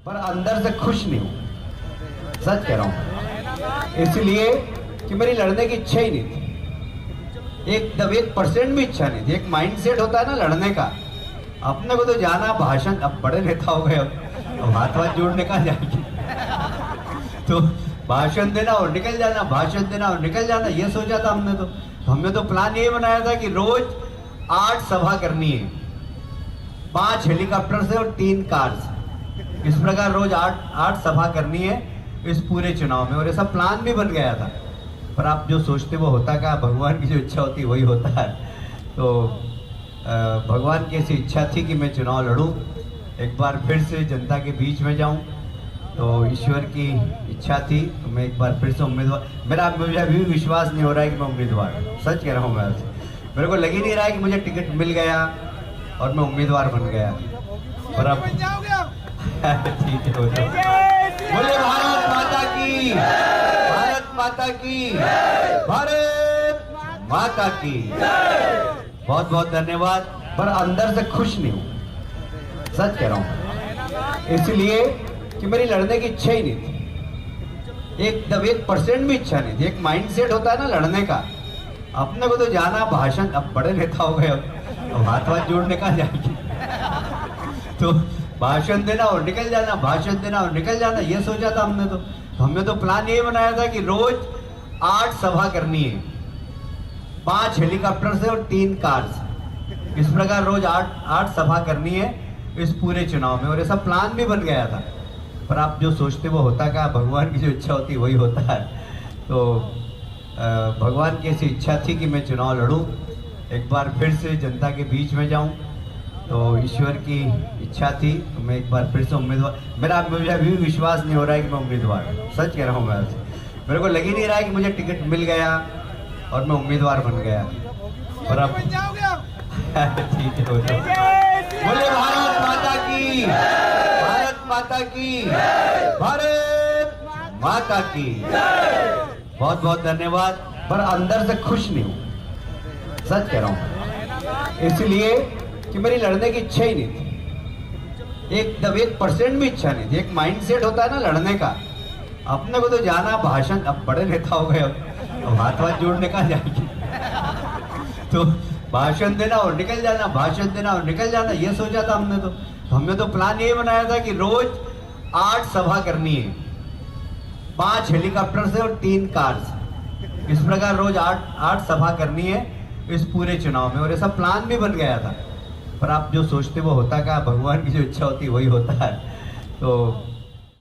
पर अंदर से खुश नहीं हूं, सच कह रहा हूं। इसलिए कि मेरी लड़ने की इच्छा ही नहीं थी, एकदम 1% भी इच्छा नहीं थी। एक माइंडसेट होता है ना लड़ने का, अपने को तो जाना भाषण, अब बड़े नेता हो गए, अब हाथ वाथ जोड़ने का जाएगी तो भाषण देना और निकल जाना, भाषण देना और निकल जाना, ये सोचा था हमने तो प्लान ये बनाया था कि रोज 8 सभा करनी है, 5 हेलीकॉप्टर से और 3 कार से। इस प्रकार रोज 8 सभा करनी है इस पूरे चुनाव में, और ऐसा प्लान भी बन गया था। पर आप जो सोचते वो होता क्या, भगवान की जो इच्छा होती वही होता है। तो भगवान की ऐसी इच्छा थी कि मैं चुनाव लड़ूं, एक बार फिर से जनता के बीच में जाऊं। तो ईश्वर की इच्छा थी तो मैं एक बार फिर से उम्मीदवार, मुझे अभी भी विश्वास नहीं हो रहा है कि मैं उम्मीदवार, सच कह रहा हूँ मैं आपसे, मेरे को लग ही नहीं रहा है कि मुझे टिकट मिल गया और मैं उम्मीदवार बन गया। और अब ठीक है, बोले भारत माता की, भारत माता की, भारत माता की। बहुत बहुत धन्यवाद। पर अंदर से खुश नहीं हूं, सच कह रहा हूं। इसलिए कि मेरी लड़ने की इच्छा ही नहीं थी, एकदम 1% भी इच्छा नहीं थी। एक माइंडसेट होता है ना लड़ने का, अपने को तो जाना भाषण, अब बड़े नेता हो गए, अब हाथ वाथ जोड़ने का जाएगी तो भाषण देना और निकल जाना, भाषण देना और निकल जाना, ये सोचा था हमने तो प्लान ये बनाया था कि रोज 8 सभा करनी है, 5 हेलीकॉप्टर से और 3 कार से। इस प्रकार रोज 8 सभा करनी है इस पूरे चुनाव में, और ऐसा प्लान भी बन गया था। पर आप जो सोचते वो होता क्या, भगवान की जो इच्छा होती वही होता है। तो भगवान की ऐसी इच्छा थी कि मैं चुनाव लड़ूं, एक बार फिर से जनता के बीच में जाऊं। तो ईश्वर की इच्छा थी तो मैं एक बार फिर से उम्मीदवार, मुझे अभी भी विश्वास नहीं हो रहा है कि मैं उम्मीदवार, सच कह रहा हूँ मैं आपसे, मेरे को लग ही नहीं रहा है कि मुझे टिकट मिल गया और मैं उम्मीदवार बन गया। और अब ठीक है, बोले भारत माता की, भारत माता की, भारत माता की। बहुत बहुत धन्यवाद। पर अंदर से खुश नहीं हूं, सच कह रहा हूं। इसलिए कि मेरी लड़ने की इच्छा ही नहीं थी, एकदम 1% भी इच्छा नहीं थी। एक माइंडसेट होता है ना लड़ने का, अपने को तो जाना भाषण, अब बड़े नेता हो गए, अब हाथ वाथ जोड़ने का जाएगी तो भाषण देना और निकल जाना, भाषण देना और निकल जाना, ये सोचा था हमने तो प्लान ये बनाया था कि रोज 8 सभा करनी है, 5 हेलीकॉप्टर से और 3 कार से। इस प्रकार रोज 8 सभा करनी है इस पूरे चुनाव में, और ऐसा प्लान भी बन गया था। पर आप जो सोचते वो होता क्या, भगवान की जो इच्छा होती वही होता है। तो